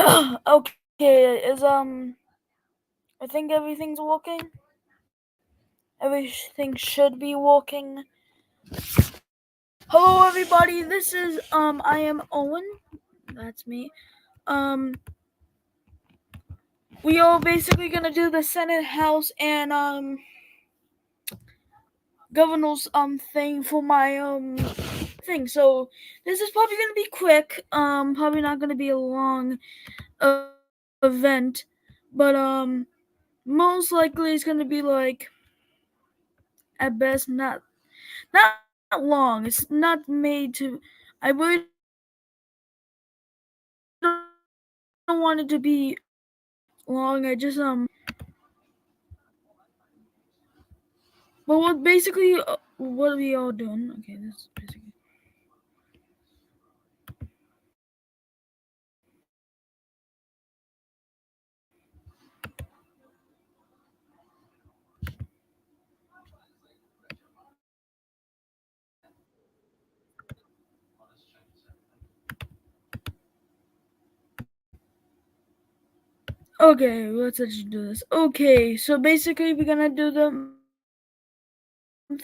Okay, I think everything's working. Everything should be working. Hello, everybody. This is I am Owen. That's me. Um, we are basically gonna do the Senate, House, and governor's thing for my thing. So this is probably gonna be quick. Probably not gonna be a long event, but most likely it's gonna be like at best not long. It's not made to. I really don't want it to be long. I just But what basically what are we all doing? Okay, that's basically. Okay, let's actually do this. Okay, so basically we're gonna do the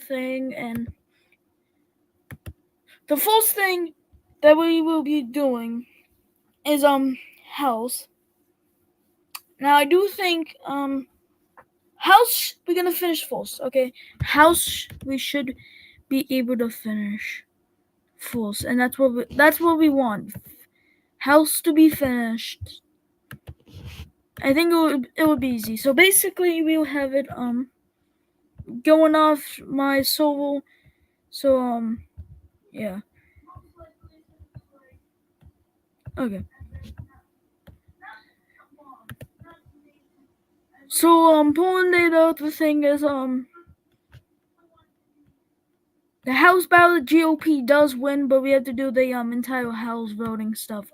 thing, and the first thing that we will be doing is house. Now I do think house we're gonna finish first. Okay, house we should be able to finish first, and that's what we want. House to be finished. I think it would be easy. So basically we'll have it going off my server. So yeah. Okay. So pulling data, the thing is the House ballot GOP does win, but we have to do the entire House voting stuff.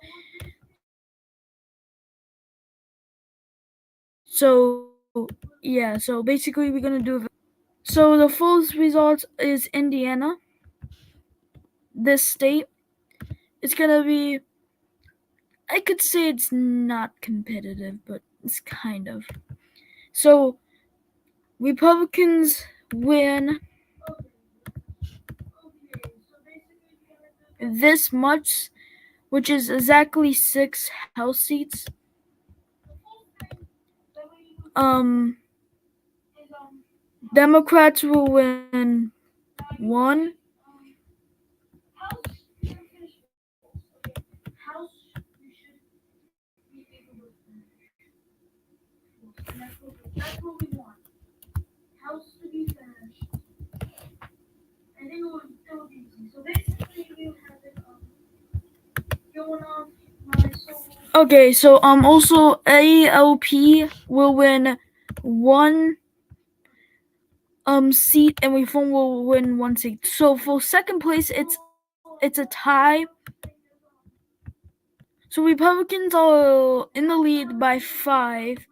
So yeah, so basically we're gonna do that. So the first result is Indiana. This state. It's gonna be, I could say it's not competitive, but it's kind of. So Republicans win this much, which is exactly 6 House seats. Democrats will win 1. That's what we want. House to be finished. I think it would be easy. So basically we have it going off my soul. Okay, so also ALP will win 1 seat, and Reform will win 1 seat. So for second place it's a tie. So Republicans are in the lead by 5.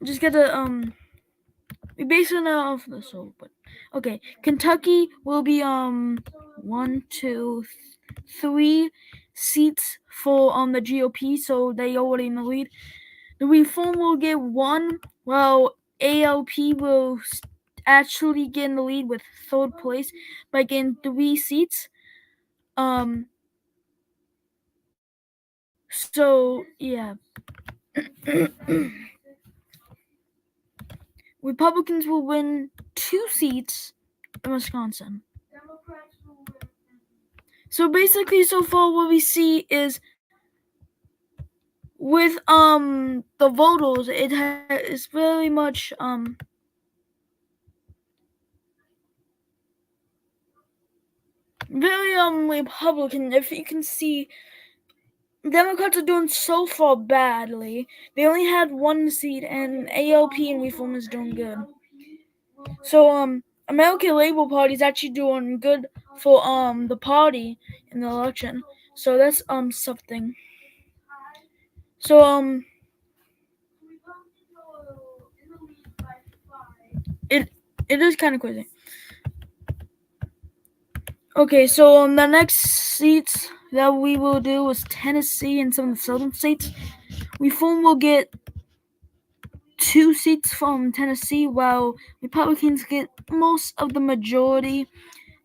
Just gotta we base it off the soul, but okay. Kentucky will be 1, 2, 3 seats for the GOP, so they already in the lead. The Reform will get 1, while ALP will actually get in the lead with third place by getting 3 seats. So yeah. Republicans will win 2 seats in Wisconsin. So basically, so far what we see is with the voters, it's very much very Republican. If you can see, Democrats are doing so far badly. They only had 1 seat, and ALP and Reform is doing good. So American Labor Party is actually doing good for the party in the election. So that's something. So it is kind of crazy. Okay, so the next seats that we will do is Tennessee and some of the southern states. Reform will get 2 seats from Tennessee, while Republicans get most of the majority.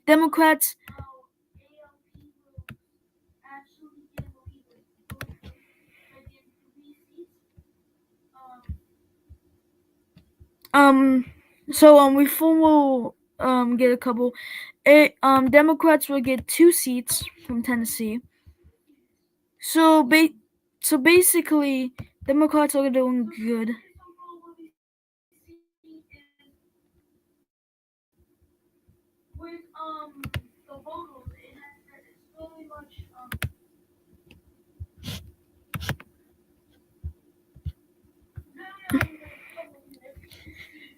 Democrats Reform will get a couple. Democrats will get 2 seats from Tennessee. So basically, Democrats are doing good. With the voters, it's really much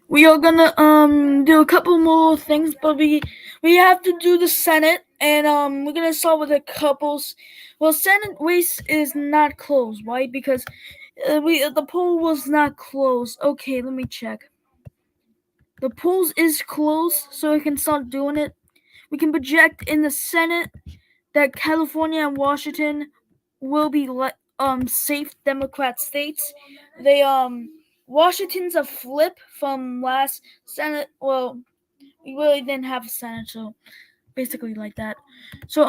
we are gonna do a couple more things, but we have to do the Senate, and we're gonna start with a couples. Well, Senate race is not closed, right? Because the poll was not closed. Okay, let me check. The polls is closed, so we can start doing it. We can project in the Senate that California and Washington will be safe Democrat states. They Washington's a flip from last Senate. Well, we really didn't have a Senate, so basically like that. So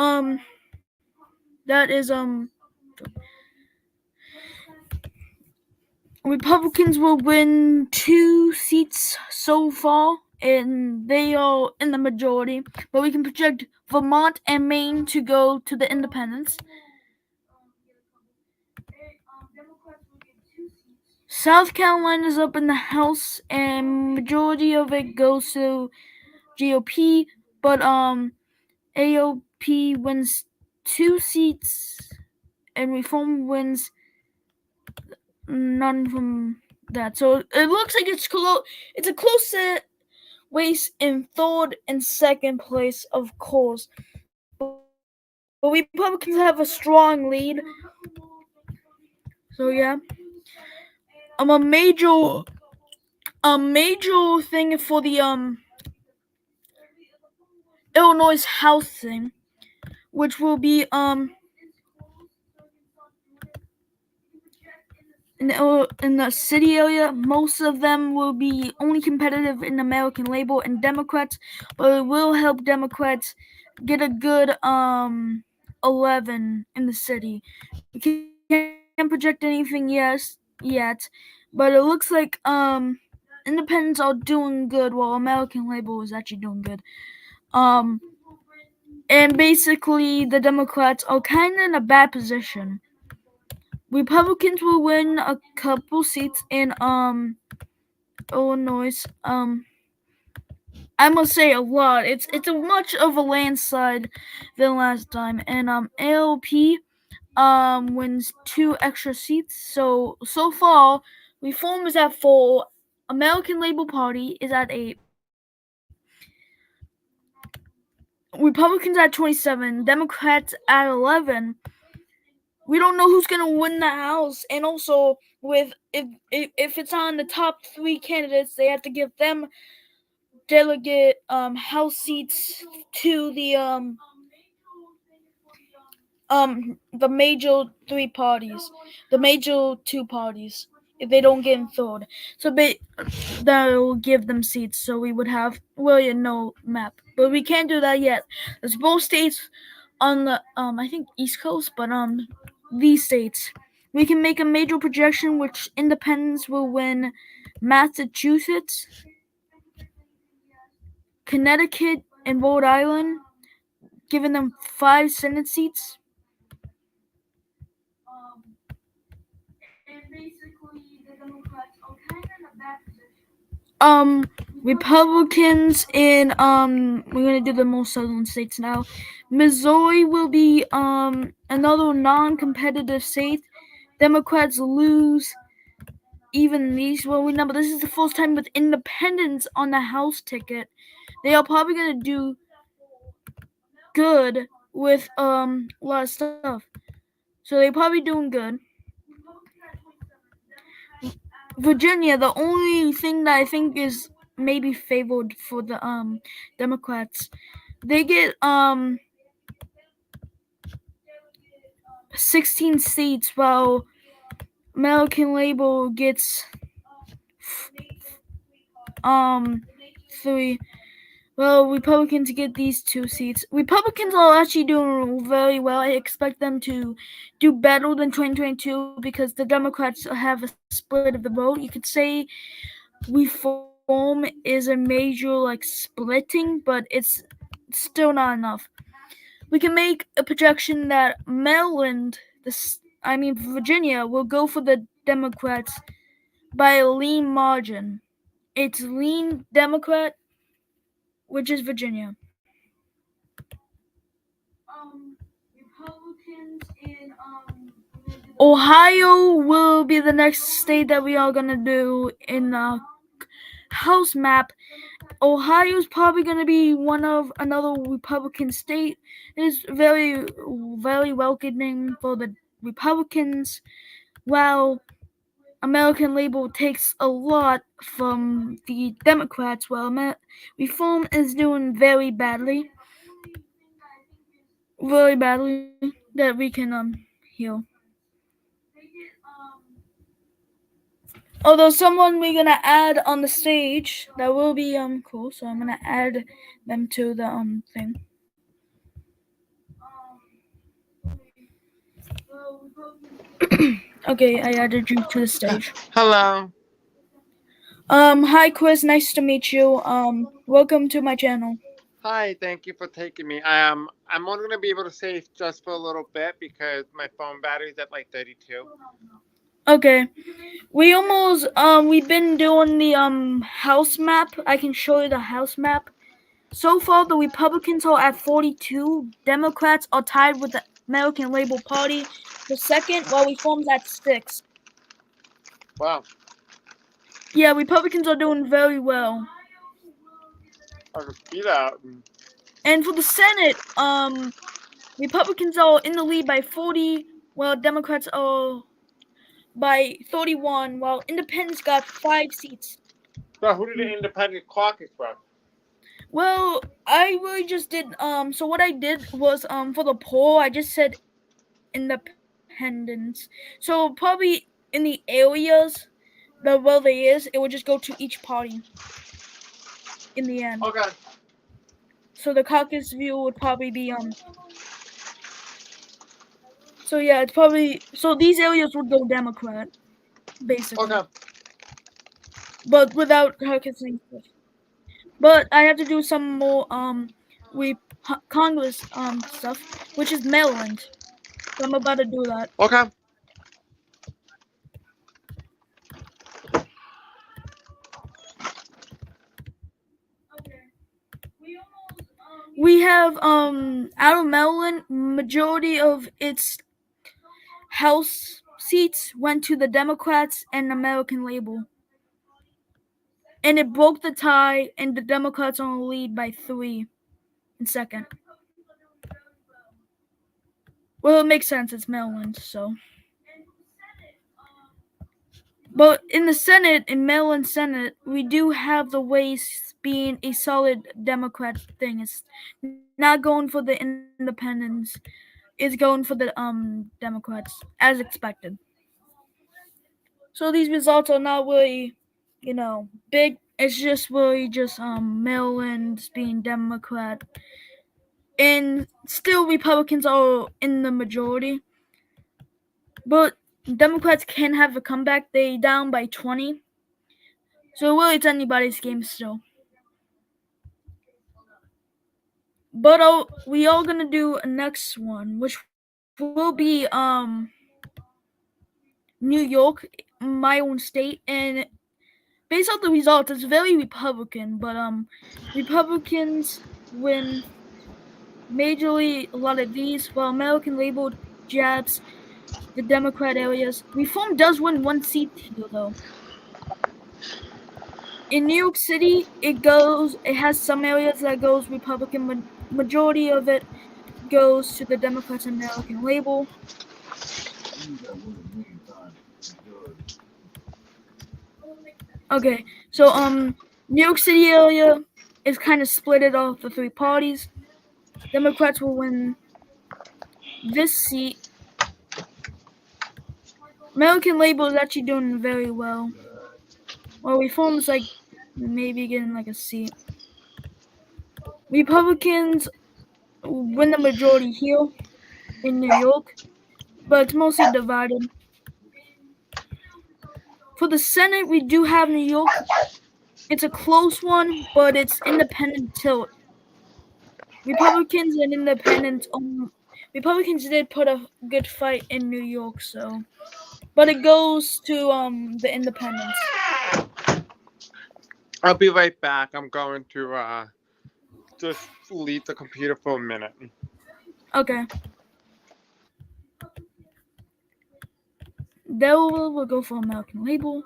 that is Republicans will win 2 seats so far, and they are in the majority. But we can project Vermont and Maine to go to the independents. South Carolina is up in the House, and majority of it goes to GOP. But AOP wins 2 seats, and Reform wins none from that. So it looks like it's close. It's a close race in third and second place, of course. But Republicans have a strong lead. So yeah, a major thing for the Illinois House thing, which will be in the city area. Most of them will be only competitive in American label and Democrats, but it will help Democrats get a good 11 in the city. We can't project anything yet, but it looks like independents are doing good while American label is actually doing good. And basically the Democrats are kind of in a bad position. Republicans will win a couple seats in Illinois. I must say a lot. It's a much of a landslide than last time. And ALP wins 2 extra seats. So far, Reform is at 4. American Labor Party is at 8. Republicans at 27. Democrats at 11. We don't know who's gonna win the House, and also with if it's on the top 3 candidates, they have to give them delegate House seats to the major 3 parties, the major 2 parties. If they don't get in third, so that will give them seats. So we would have really no map, but we can't do that yet. There's both states on the I think East Coast, but these states. We can make a major projection which independents will win Massachusetts, Connecticut, and Rhode Island, giving them 5 Senate seats. And basically, the Democrats are kind of in a bad position. Republicans in we're gonna do the most southern states now. Missouri will be another non-competitive state. Democrats lose even these. Well, remember this is the first time with independents on the House ticket. They are probably gonna do good with a lot of stuff. So they're probably doing good. Virginia, the only thing that I think is maybe favored for the Democrats they get 16 seats, while American Label gets um 3. Well, Republicans get these 2 seats. Republicans are actually doing very well. I expect them to do better than 2022 because the Democrats have a split of the vote. You could say reform is a major splitting, but it's still not enough. We can make a projection that Maryland, Virginia, will go for the Democrats by a lean margin. It's lean Democrat, which is Virginia. Republicans in Ohio will be the next state that we are gonna do in the House map. Ohio is probably gonna be another Republican state. It is very, very welcoming for the Republicans, while American Label takes a lot from the Democrats. While Reform is doing very badly that we can heal. Although someone we're gonna add on the stage that will be cool, so I'm gonna add them to the thing. Okay, I added you to the stage. Hello. Hi Chris, nice to meet you. Welcome to my channel. Hi, thank you for taking me. I'm only gonna be able to save just for a little bit because my phone battery's at like 32. Okay. We've been doing the house map. I can show you the house map. So far the Republicans are at 42. Democrats are tied with the American Labor Party for second, while Reform's at 6. Wow. Yeah, Republicans are doing very well. I can see that. And for the Senate, Republicans are in the lead by 40, while Democrats are by 31, while Independents got 5 seats. So who did the independent caucus from? Well, I really just did so what I did was for the poll I just said independents. So probably in the areas the where they is, it would just go to each party in the end. Okay. So the caucus view would probably be so yeah, it's probably so these areas would go Democrat, basically. Okay. But without caucusing. But I have to do some more we Congress stuff, which is Maryland. So I'm about to do that. Okay. We have out of Maryland, majority of its House seats went to the Democrats and American Label. And it broke the tie, and the Democrats are in the lead by 3 in second. Well, it makes sense, it's Maryland, so. But in the Senate, in Maryland Senate, we do have the Waste being a solid Democrat thing. It's not going for the independents. It's going for the Democrats, as expected. So these results are not really, big. It's just really just Maryland being Democrat. And still Republicans are in the majority. But Democrats can have a comeback. They down by 20. So really it's anybody's game still. But we are gonna do a next one, which will be New York, my own state, and based on the results, it's very Republican. But Republicans win majorly a lot of these, while American Label jabs the Democrat areas. Reform does win 1 seat here, though. In New York City, it has some areas that goes Republican, but majority of it goes to the Democrats and American Label. Okay, so New York City area is kind of split off the 3 parties. Democrats will win this seat. American Label is actually doing very well. Well, Reform's like maybe getting like a seat. Republicans win the majority here in New York, but it's mostly divided. For the Senate, we do have New York. It's a close one, but it's independent tilt. Republicans and independents. Republicans did put a good fight in New York, so, but it goes to the independents. I'll be right back. I'm going to just leave the computer for a minute. Okay. Delaware will go for American Label.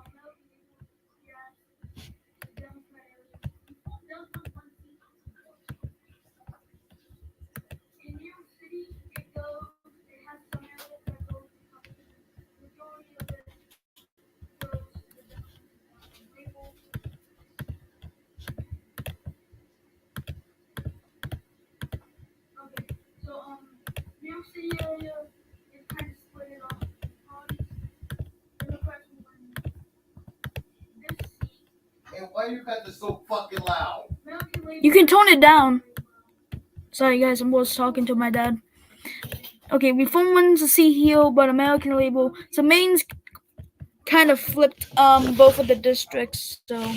Hey, why you got this so fucking loud? You can tone it down. Sorry guys, I'm just talking to my dad. Okay, Reform wins the seat here, but American Label. So Maine's kind of flipped both of the districts. So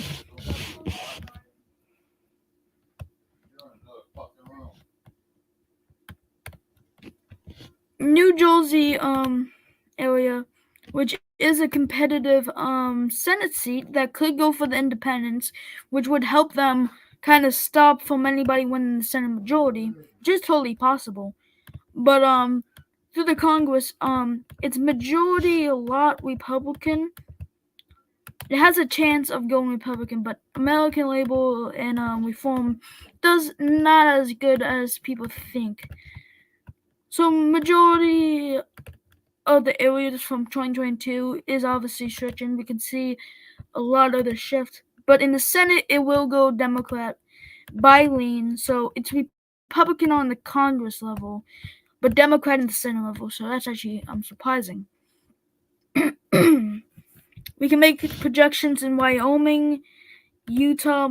New Jersey area, which is a competitive Senate seat that could go for the independents, which would help them kind of stop from anybody winning the Senate majority, which is totally possible. But through the Congress, it's majority a lot Republican. It has a chance of going Republican, but American Label and Reform does not as good as people think. So majority of the areas from 2022 is obviously stretching. We can see a lot of the shift, but in the Senate it will go Democrat by lean. So it's Republican on the Congress level, but Democrat in the Senate level. So that's actually surprising. We can make projections in Wyoming, Utah,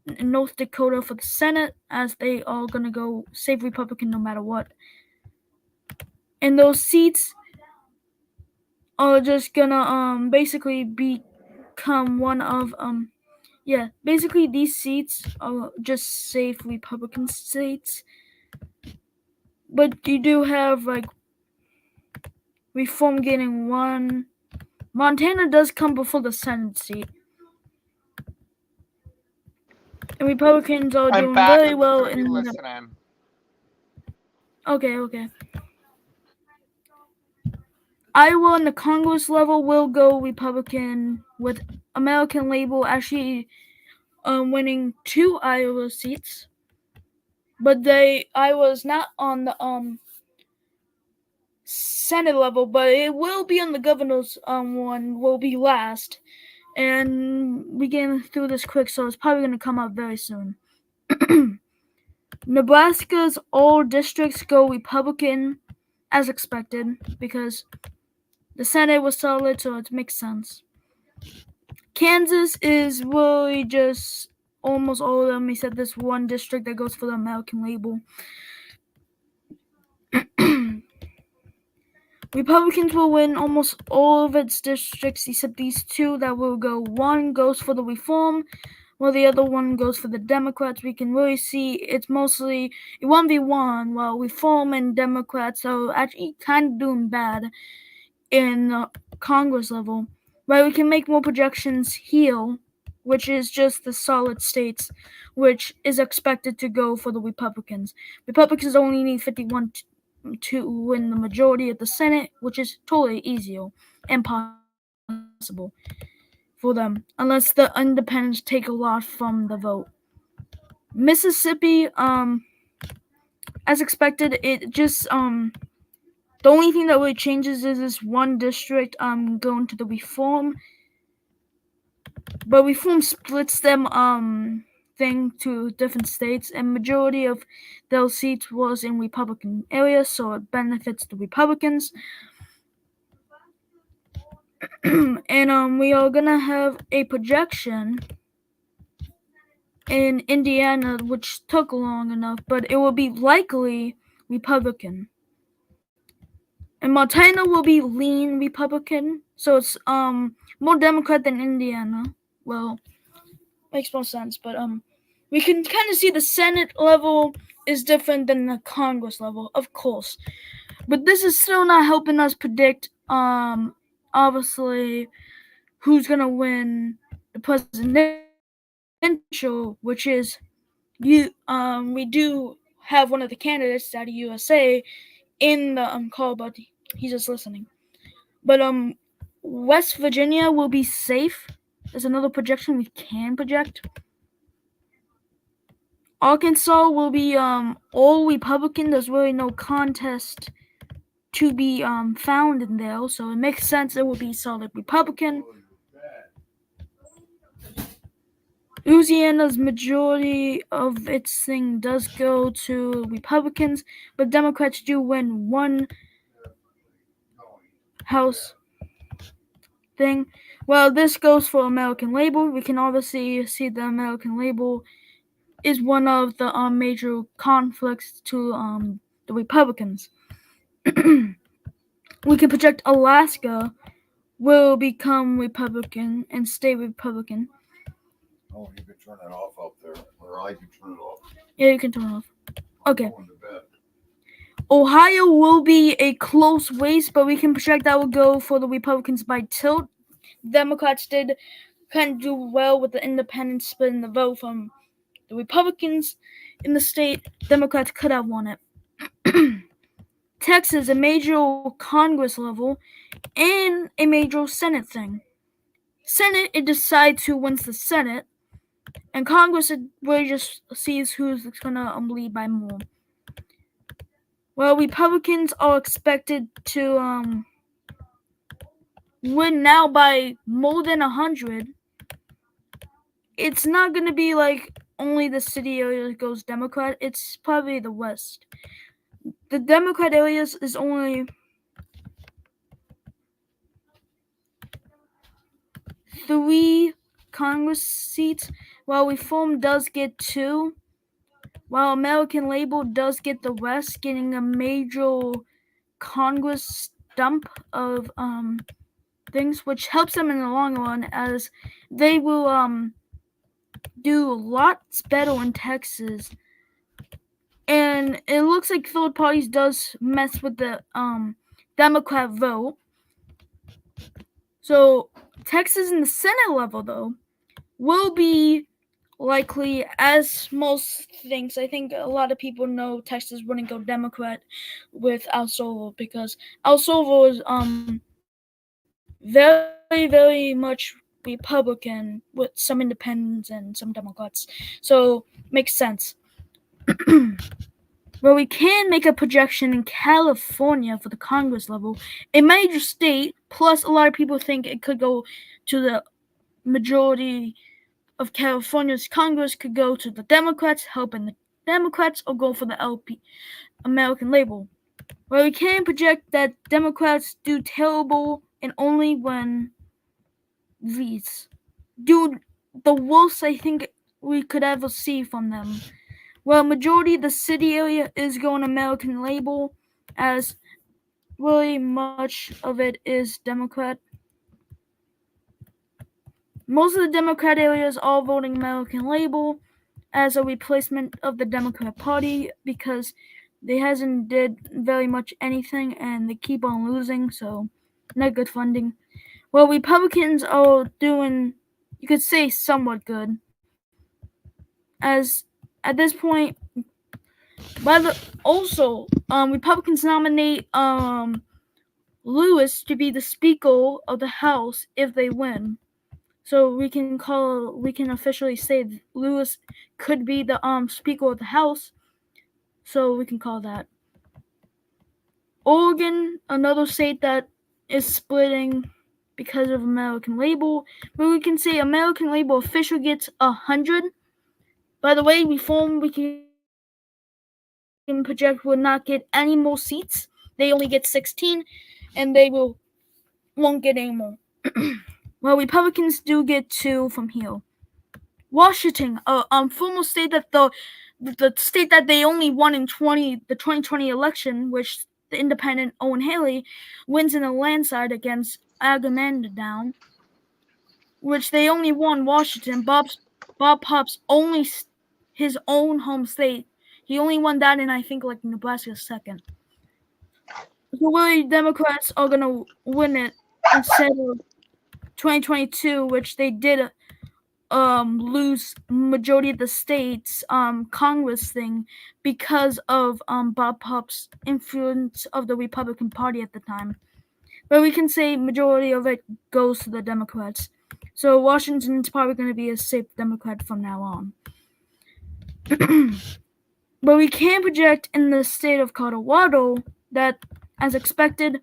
and North Dakota for the Senate, as they are gonna go save Republican no matter what. And those seats are just gonna basically become one of basically these seats are just safe Republican states. But you do have like Reform getting one. Montana does come before the Senate seat. And Republicans are I'm doing back. very I'm just well gonna be in the. listening. Okay. Iowa and the Congress level will go Republican, with American Label actually winning 2 Iowa seats. But Iowa's not on the Senate level, but it will be on the governor's one. Will be last, and we getting through this quick, so it's probably gonna come out very soon. Nebraska's all districts go Republican, as expected, because the Senate was solid, so it makes sense. Kansas is really just almost all of them, except this one district that goes for the American Label. Republicans will win almost all of its districts except these 2 that will go. One goes for the Reform, while the other one goes for the Democrats. We can really see it's mostly 1v1, while Reform and Democrats are actually kind of doing bad in the Congress level. But we can make more projections here, which is just the solid states, which is expected to go for the Republicans. Republicans only need 51 to win the majority of the Senate, which is totally easy and possible for them, unless the independents take a lot from the vote. Mississippi, as expected, it just the only thing that really changes is this one district going to the Reform, but Reform splits them thing to different states, and majority of those seats was in Republican areas, so it benefits the Republicans. And we are gonna have a projection in Indiana, which took long enough, but it will be likely Republican. And Montana will be lean Republican, so it's more Democrat than Indiana. Well, makes more sense, but we can kind of see the Senate level is different than the Congress level, of course. But this is still not helping us predict obviously who's gonna win the presidential, which is we do have one of the candidates out of USA in the call, but he's just listening. But West Virginia will be safe. There's another projection we can project. Arkansas will be all Republican. There's really no contest to be found in there, so it makes sense it will be solid Republican. Louisiana's majority of its thing does go to Republicans, but Democrats do win one House thing. Well, this goes for American label. We can obviously see the American label is one of the major conflicts to the Republicans. We can project Alaska will become Republican and stay Republican. Oh, you can turn it off up there, or I can turn it off. Yeah, you can turn it off. Okay. I'm going to bed. Ohio will be a close race, but we can project that will go for the Republicans by tilt. Democrats did kind of do well with the independents splitting the vote from the Republicans in the state. Democrats could have won it. Texas, a major Congress level, and a major Senate thing. Senate, it decides who wins the Senate, and Congress, it really just sees who's gonna lead by more. Well, Republicans are expected to win now by more than 100. It's not gonna be like only the city area goes Democrat. It's probably the West. The Democrat areas is only 3 Congress seats, while Reform does get 2. While American Label does get the West, getting a major Congress stump of things, which helps them in the long run, as they will do lots better in Texas. And it looks like third parties does mess with the Democrat vote. So Texas in the Senate level, though, will be likely, as most things. I think a lot of people know Texas wouldn't go Democrat with El Salvador, because El Salvador is very, very much Republican with some independents and some Democrats. So makes sense. Well, we can make a projection in California for the Congress level, a major state, plus a lot of people think it could go to the majority of California's Congress could go to the Democrats, helping the Democrats, or go for the LP, American label. Well, we can project that Democrats do terrible and only when these do the worst I think we could ever see from them. Well, majority of the city area is going American label, as really much of it is Democrat. Most of the Democrat areas are voting American label as a replacement of the Democrat Party, because they hasn't did very much anything and they keep on losing, so not good funding. Well, Republicans are doing, you could say, somewhat good, as at this point, Republicans nominate Lewis to be the Speaker of the House if they win. So we can officially say Lewis could be the Speaker of the House. So we can call that. Oregon, another state that is splitting because of American label, but we can say American label official gets 100, By the way, reform we can project will not get any more seats. They only get 16, and they won't get any more. Well, Republicans do get 2 from here. Washington, former state that the state that they only won in the 2020 election, which the independent Owen Haley wins in a landslide against Agamemnon, which they only won Washington. Bob Hopp's only his own home state. He only won that in I think like Nebraska second. So really, Democrats are gonna win it instead of 2022, which they did lose majority of the states Congress thing because of Bob Hopp's influence of the Republican Party at the time. But we can say majority of it goes to the Democrats. So Washington's probably going to be a safe Democrat from now on. But we can project in the state of Colorado that, as expected,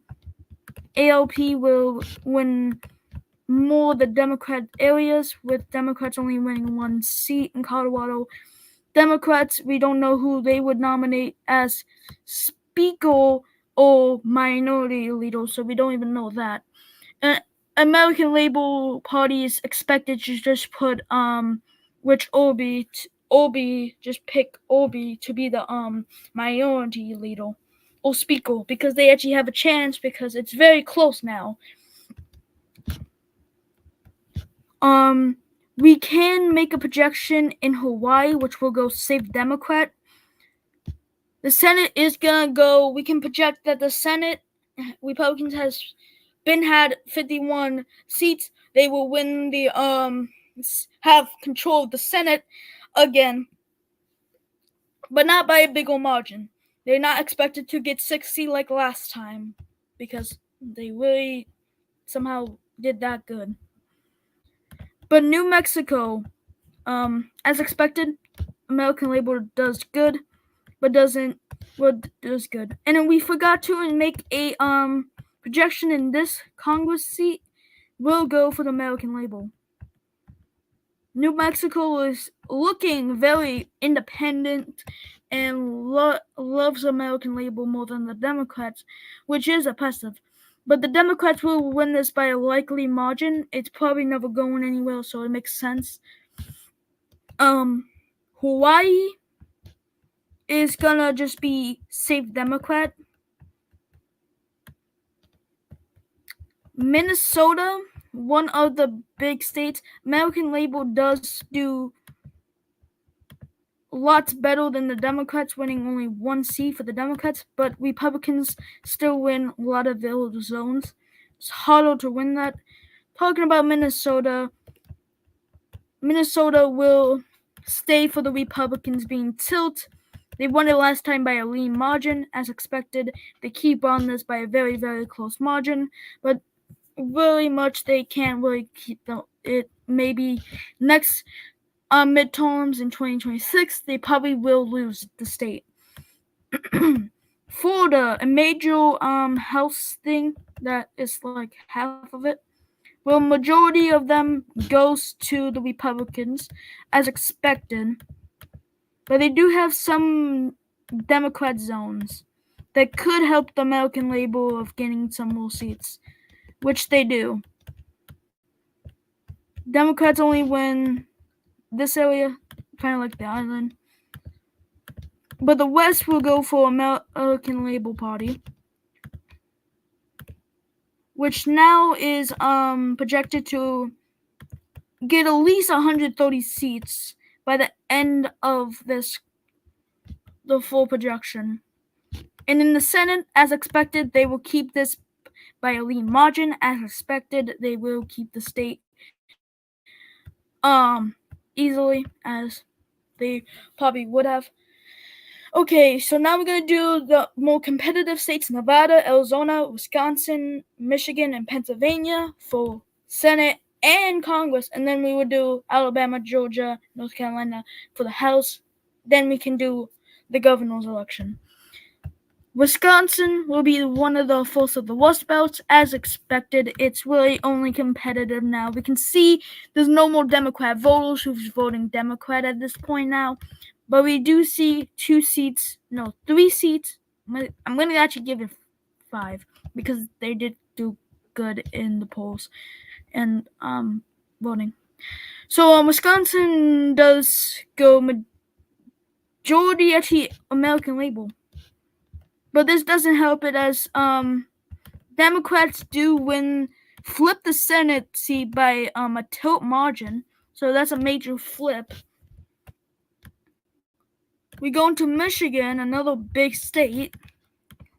ALP will win more the Democrat areas, with Democrats only winning 1 seat in Colorado. Democrats, we don't know who they would nominate as Speaker or Minority Leader, so we don't even know that. American Labor Party is expected to just put Rich Orby just pick Orby to be the minority leader or speaker, because they actually have a chance because it's very close now. We can make a projection in Hawaii, which will go safe Democrat. The Senate is gonna go. We can project that the Senate Republicans had 51 seats. They will win the have control of the Senate again, but not by a big old margin. They're not expected to get 60 like last time because they really somehow did that good. But New Mexico, as expected, American Labor does good, but does good. And then we forgot to make a projection in this Congress seat. Will go for the American Labor. New Mexico is looking very independent and loves American Labor more than the Democrats, which is impressive. But the Democrats will win this by a likely margin. It's probably never going anywhere, so it makes sense. Hawaii is gonna just be safe Democrat. Minnesota, one of the big states, American Labor does do lots better than the Democrats, winning only 1 seat for the Democrats, but Republicans still win a lot of their zones. It's harder to win that. Talking about Minnesota will stay for the Republicans being tilt. They won it last time by a lean margin, as expected. They keep on this by a very, very close margin, but really much they can't really keep it. Maybe next midterms in 2026, they probably will lose the state. Florida, a major house thing that is like half of it. Well, majority of them goes to the Republicans, as expected. But they do have some Democrat zones that could help the American Labor of getting some more seats, which they do. Democrats only win this area, kind of like the island. But the West will go for American Labor Party, which now is projected to get at least 130 seats by the end of the full projection. And in the Senate, as expected, they will keep this by a lean margin. As expected, they will keep the state easily, as they probably would have. Okay, so now we're going to do the more competitive states: Nevada, Arizona, Wisconsin, Michigan, and Pennsylvania for Senate and Congress. And then we would do Alabama, Georgia, North Carolina for the House. Then we can do the governor's election. Wisconsin will be one of the first of the Rust Belts. As expected, it's really only competitive now. We can see there's no more Democrat voters who's voting Democrat at this point now. But we do see 3 seats. I'm going to actually give it 5 because they did do good in the polls and voting. So Wisconsin does go majority actually American label. But this doesn't help it as Democrats do flip the Senate seat by a tilt margin. So that's a major flip. We go into Michigan, another big state,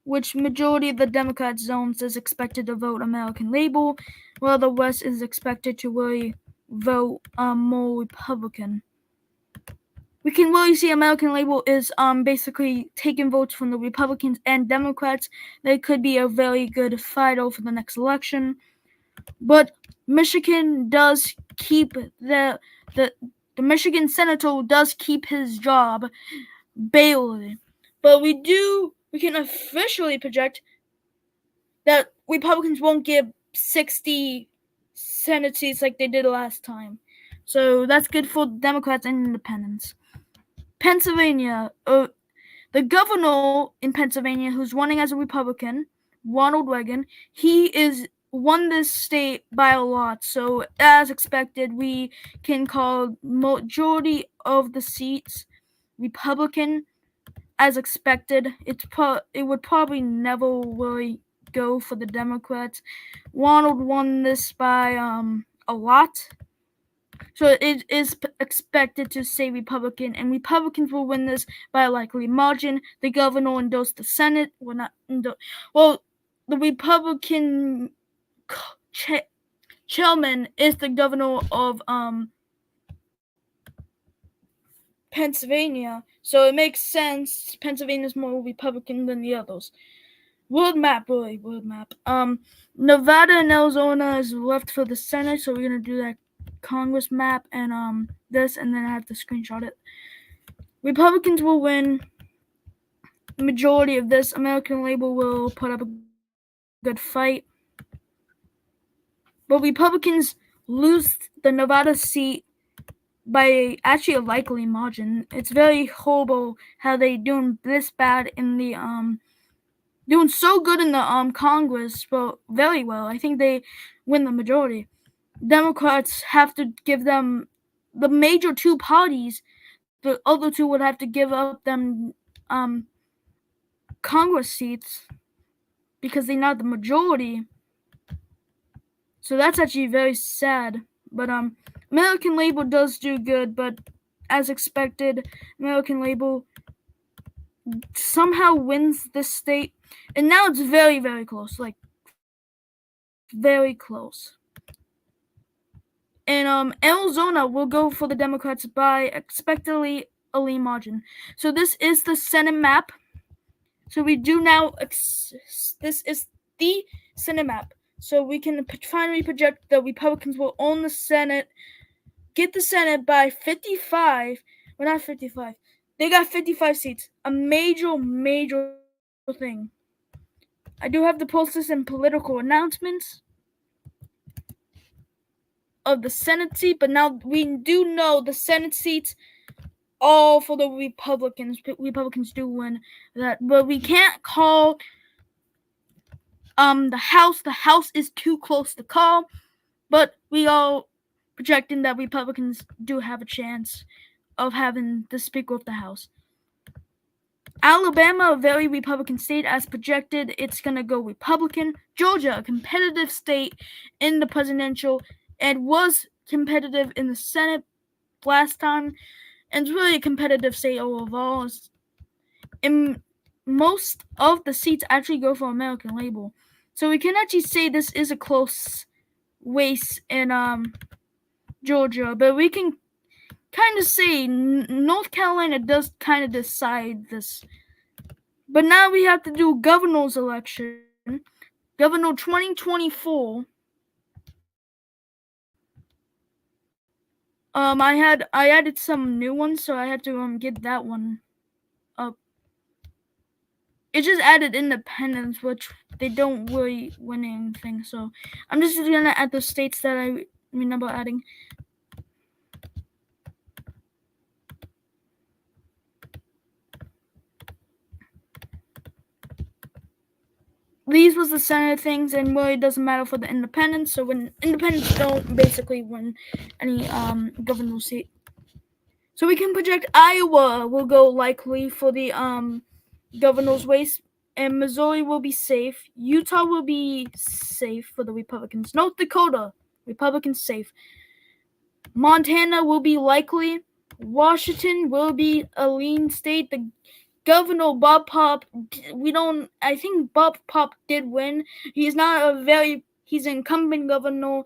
which majority of the Democrat zones is expected to vote American label, while the West is expected to really vote more Republican. We can really see American label is basically taking votes from the Republicans and Democrats. They could be a very good fight over the next election. But Michigan does keep the Michigan senator does keep his job, Bailey. But we can officially project that Republicans won't give 60 Senate seats like they did last time. So that's good for Democrats and independents. Pennsylvania, the governor in Pennsylvania who's running as a Republican, Ronald Reagan, he won this state by a lot. So as expected, we can call majority of the seats Republican. As expected, it would probably never really go for the Democrats. Ronald won this by a lot. So it is expected to say Republican, and Republicans will win this by a likely margin. The governor endorsed the Senate. The Republican chairman is the governor of Pennsylvania, so it makes sense. Pennsylvania is more Republican than the others. World map. Nevada and Arizona is left for the Senate, so we're gonna do that Congress map and this, and then I have to screenshot it. Republicans will win the majority of this. American label will put up a good fight, but Republicans lose the Nevada seat by actually a likely margin. It's very horrible how they doing this bad in the doing so good in the Congress, but very well. I think they win the majority. Democrats have to give them the major 2 parties. The other 2 would have to give up them Congress seats because they're not the majority. So that's actually very sad. But American label does do good, but as expected, American label somehow wins this state, and now it's very, very close, like very close. And Arizona will go for the Democrats by expectedly a lean margin. So this is the Senate map. So we do now. This is the Senate map. So we can finally project that Republicans will own the Senate, get the Senate by 55. Well, not 55. They got 55 seats. A major, major thing. I do have to post this in political announcements of the Senate seat, but now we do know the Senate seats all for the Republicans. Republicans do win that, but we can't call the House. The House is too close to call, but we all projecting that Republicans do have a chance of having the Speaker of the House. Alabama, a very Republican state, as projected, it's going to go Republican. Georgia, a competitive state in the presidential, and was competitive in the Senate last time, and it's really a competitive state overall. And most of the seats actually go for American label. So we can actually say this is a close race in Georgia, but we can kind of say North Carolina does kind of decide this. But now we have to do governor's election. Governor 2024. I added some new ones, so I had to get that one up. it just added independents, which they don't really win anything. So I'm just gonna add the states that I remember adding. These was the Senate things, and really doesn't matter for the independents. So when independents don't basically win any governor seat. So we can project Iowa will go likely for the governor's race, and Missouri will be safe. Utah will be safe for the Republicans. North Dakota, Republicans safe. Montana will be likely. Washington will be a lean state. The governor Bob Pop, I think Bob Pop did win. He's an incumbent governor.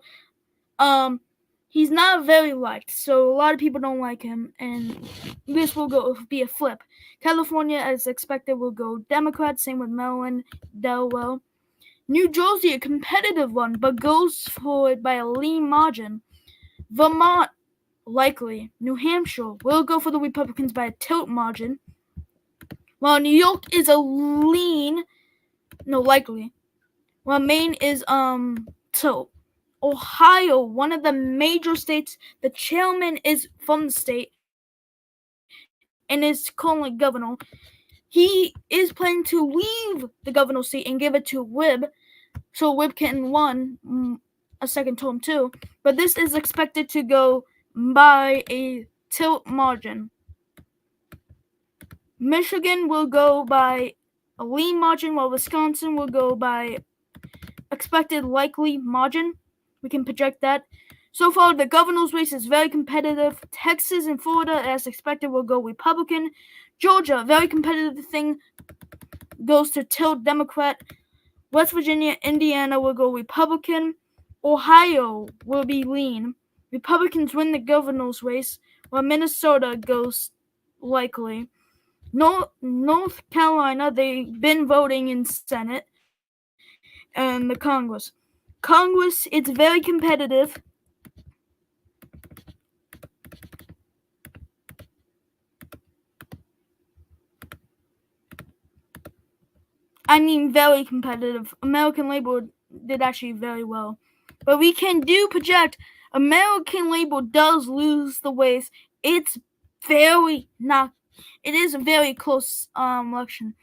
He's not very liked, so a lot of people don't like him, and this will be a flip. California, as expected, will go Democrat. Same with Maryland, Delaware. New Jersey, a competitive one, but goes for it by a lean margin. Vermont, likely. New Hampshire will go for the Republicans by a tilt margin. While New York is likely. While Maine is tilt. Ohio, one of the major states, the chairman is from the state and is currently governor. He is planning to leave the governor seat and give it to Wib, so Wib can run a second term too. But this is expected to go by a tilt margin. Michigan will go by a lean margin, while Wisconsin will go by expected likely margin. We can project that. So far, the governor's race is very competitive. Texas and Florida, as expected, will go Republican. Georgia, very competitive thing, goes to tilt Democrat. West Virginia, Indiana will go Republican. Ohio will be lean. Republicans win the governor's race, while Minnesota goes likely. North Carolina, they've been voting in Senate and the Congress. Congress, it's very competitive. I mean, very competitive. American Labor did actually very well. But we can project American Labor does lose the race. It is a very close election.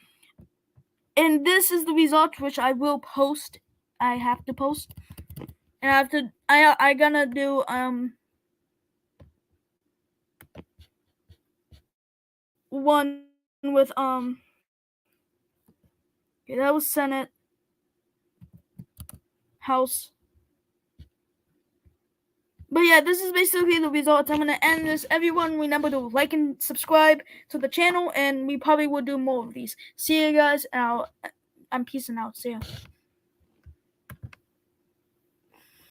And this is the result, which I will post. I have to post. And I gonna do one with okay, that was Senate, House. But yeah, this is basically the results. I'm gonna end this. Everyone, remember to like and subscribe to the channel, and we probably will do more of these. See you guys, and I'm peacing out. See ya.